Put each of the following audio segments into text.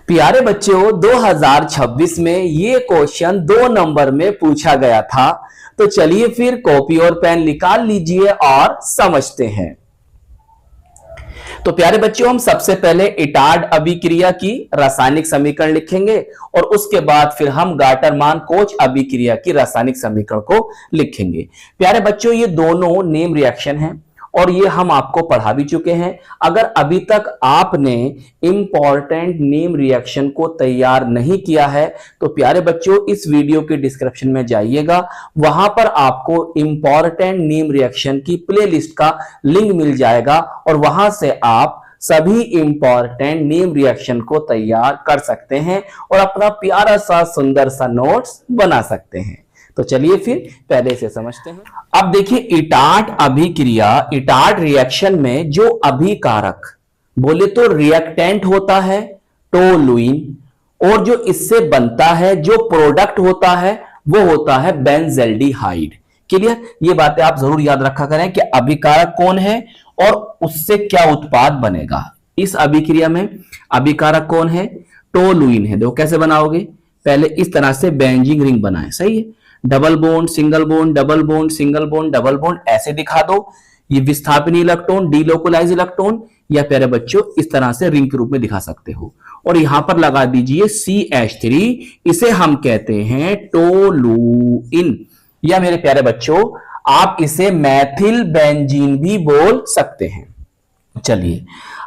प्यारे बच्चों, 2026 में ये क्वेश्चन 2 नंबर में पूछा गया था। तो चलिए फिर कॉपी और पेन निकाल लीजिए और समझते हैं। तो प्यारे बच्चों, हम सबसे पहले इटार्ड अभिक्रिया की रासायनिक समीकरण लिखेंगे और उसके बाद फिर हम गाटरमान कोच अभिक्रिया की रासायनिक समीकरण को लिखेंगे। प्यारे बच्चों, ये दोनों नेम रिएक्शन हैं और ये हम आपको पढ़ा भी चुके हैं। अगर अभी तक आपने इंपॉर्टेंट नेम रिएक्शन को तैयार नहीं किया है तो प्यारे बच्चों, इस वीडियो के डिस्क्रिप्शन में जाइएगा, वहां पर आपको इंपॉर्टेंट नेम रिएक्शन की प्लेलिस्ट का लिंक मिल जाएगा और वहां से आप सभी इंपॉर्टेंट नेम रिएक्शन को तैयार कर सकते हैं और अपना प्यारा सा सुंदर सा नोट्स बना सकते हैं। तो चलिए फिर पहले से समझते हैं। अब देखिए, इटार्ड अभिक्रिया, इटार्ड रिएक्शन में जो अभिकारक बोले तो रिएक्टेंट होता है टोलुइन और जो इससे बनता है, जो प्रोडक्ट होता है वो होता है बेंजल्डिहाइड। क्लियर? ये बातें आप जरूर याद रखा करें कि अभिकारक कौन है और उससे क्या उत्पाद बनेगा। इस अभिक्रिया में अभिकारक कौन है? टोलुइन है। देखो कैसे बनाओगे, पहले इस तरह से बेंजीन रिंग बनाए, सही है। Double bond single bond, double bond single bond, double bond, ऐसे दिखा दो। ये विस्थापनी इलेक्ट्रॉन, डीलोकलाइज इलेक्ट्रॉन, या प्यारे बच्चों इस तरह से रिंग के रूप में दिखा सकते हो। और यहां पर लगा दीजिए CH3, इसे हम कहते हैं टोलुइन, या मेरे प्यारे बच्चों आप इसे मैथिल बेंजीन भी बोल सकते हैं। चलिए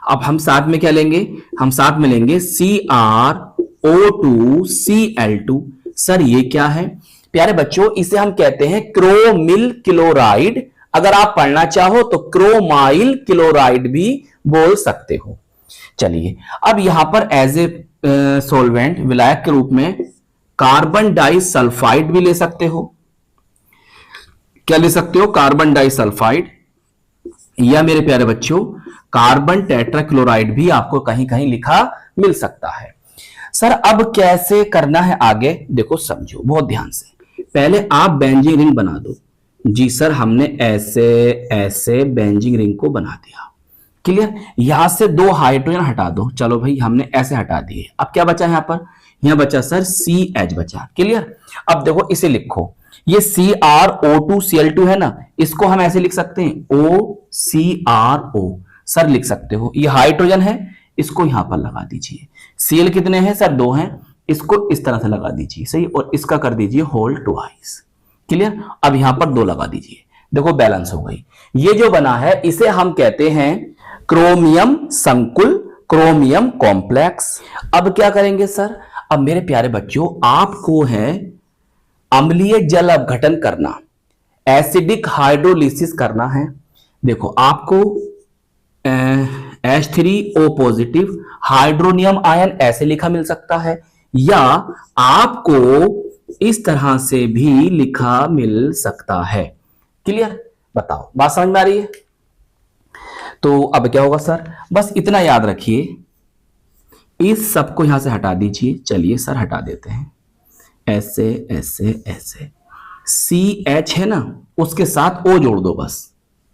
अब हम साथ में क्या लेंगे? हम साथ में लेंगे CrO2Cl2। सर ये क्या है? प्यारे बच्चों इसे हम कहते हैं क्रोमिल क्लोराइड। अगर आप पढ़ना चाहो तो क्रोमाइल क्लोराइड भी बोल सकते हो। चलिए अब यहां पर एज ए सॉल्वेंट, विलायक के रूप में कार्बन डाइसल्फाइड भी ले सकते हो। क्या ले सकते हो? कार्बन डाइसल्फाइड, या मेरे प्यारे बच्चों कार्बन टेट्राक्लोराइड भी आपको कहीं कहीं लिखा मिल सकता है। सर अब कैसे करना है आगे? देखो समझो बहुत ध्यान से। पहले आप बेंजीन रिंग बना दो। जी सर, हमने ऐसे ऐसे बेंजीन रिंग को बना दिया। क्लियर? यहां से 2 हाइड्रोजन हटा दो। चलो भाई, हमने ऐसे हटा दिए। अब क्या बचा यहां पर? यहां बचा सर CH बचा। क्लियर? अब देखो इसे लिखो, ये CrO2Cl2 है ना, इसको हम ऐसे लिख सकते हैं OCRO। सर लिख सकते हो। ये हाइड्रोजन है, इसको यहां पर लगा दीजिए। Cl कितने हैं सर? 2 हैं, इसको इस तरह से लगा दीजिए, सही, और इसका कर दीजिए होल ट्वाइस। क्लियर? अब यहां पर 2 लगा दीजिए। देखो बैलेंस हो गई। ये जो बना है इसे हम कहते हैं क्रोमियम संकुल, क्रोमियम कॉम्प्लेक्स। अब क्या करेंगे सर? अब मेरे प्यारे बच्चों आपको है अम्लीय जल अपघटन करना, एसिडिक हाइड्रोलिसिस करना है। देखो आपको H3O पॉजिटिव हाइड्रोनियम आयन ऐसे लिखा मिल सकता है, या आपको इस तरह से भी लिखा मिल सकता है। क्लियर? बताओ बात समझ में आ रही है? तो अब क्या होगा सर? बस इतना याद रखिए, इस सब को यहां से हटा दीजिए। चलिए सर हटा देते हैं, ऐसे ऐसे ऐसे। CH है ना, उसके साथ O जोड़ दो बस,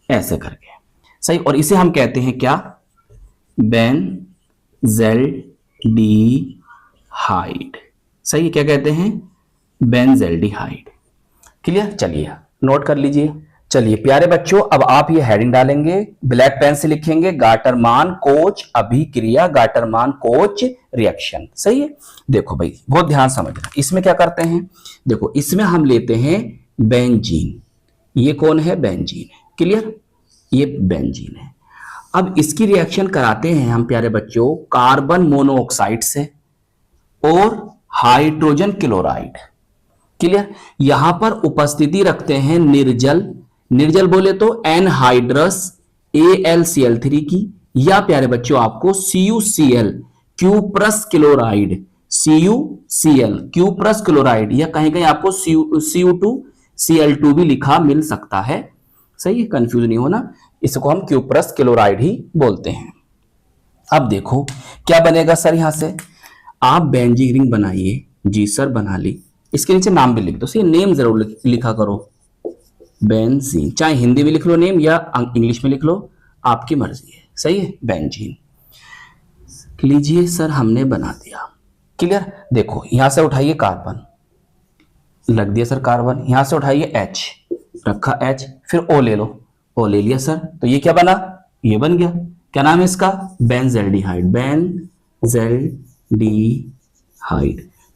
ऐसे करके, सही। और इसे हम कहते हैं क्या? बेंजल्डिहाइड। सही, क्या कहते हैं? बेंजल्डिहाइड। क्लियर? चलिए नोट कर लीजिए। चलिए प्यारे बच्चों, अब आप ये हेडिंग डालेंगे, ब्लैक पेन से लिखेंगे गाटरमान कोच अभिक्रिया, गाटरमान कोच रिएक्शन। सही है? देखो भाई बहुत ध्यान समझना, इसमें क्या करते हैं? देखो इसमें हम लेते हैं बेंजीन। ये कौन है? बेंजीन है। क्लियर? ये बेंजीन है। अब इसकी रिएक्शन कराते हैं हम प्यारे बच्चों कार्बन मोनोऑक्साइड से और हाइड्रोजन क्लोराइड। क्लियर? यहां पर उपस्थिति रखते हैं निर्जल, निर्जल बोले तो एनहाइड्रस AlCl3 की, या प्यारे बच्चों आपको CuCl cuprous chloride, CuCl cuprous chloride, या कहीं कहीं आपको Cu2Cl2 भी लिखा मिल सकता है। सही है, कंफ्यूज नहीं होना, इसको हम क्यूप्रस क्लोराइड ही बोलते हैं। अब देखो क्या बनेगा सर? यहां से आप बेंजीन रिंग बनाइए। जी सर बना ली। इसके नीचे नाम भी लिख दो, सही, नेम जरूर लिखा करो, बेंजीन। चाहे हिंदी में लिख लो नेम या इंग्लिश में लिख लो, आपकी मर्जी है। सही है, बेंजीन लीजिए सर, हमने बना दिया। क्लियर। देखो यहां से उठाइए कार्बन, लग दिया सर कार्बन, यहां से उठाइए H, रखा H, फिर O ले लो, O ले लिया सर, तो ये क्या बना, ये बन गया, क्या नाम है इसका, बेंजल्डिहाइड, बेंजल्डिहाइड।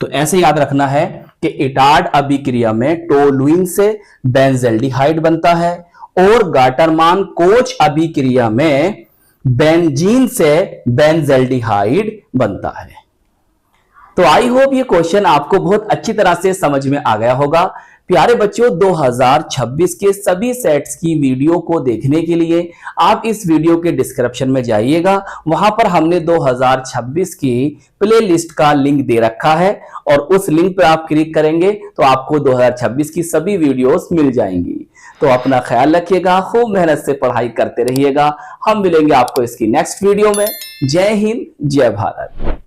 तो ऐसे याद रखना है कि इटार्ड अभिक्रिया में टोलुइन से बेंजल्डिहाइड बनता है और गाटरमान कोच अभिक्रिया में बेंजीन से बेंजल्डिहाइड बनता है। तो आई होप ये क्वेश्चन आपको बहुत अच्छी तरह से समझ में आ गया होगा। प्यारे बच्चों, 2026 के सभी सेट्स की वीडियो को देखने के लिए आप इस वीडियो के डिस्क्रिप्शन में जाइएगा, वहां पर हमने 2026 की प्लेलिस्ट का लिंक दे रखा है और उस लिंक पर आप क्लिक करेंगे तो आपको 2026 की सभी वीडियोस मिल जाएंगी। तो अपना ख्याल रखिएगा, खूब मेहनत से पढ़ाई करते रहिएगा। हम मिलेंगे आपको इसकी नेक्स्ट वीडियो में। जय हिंद, जय भारत।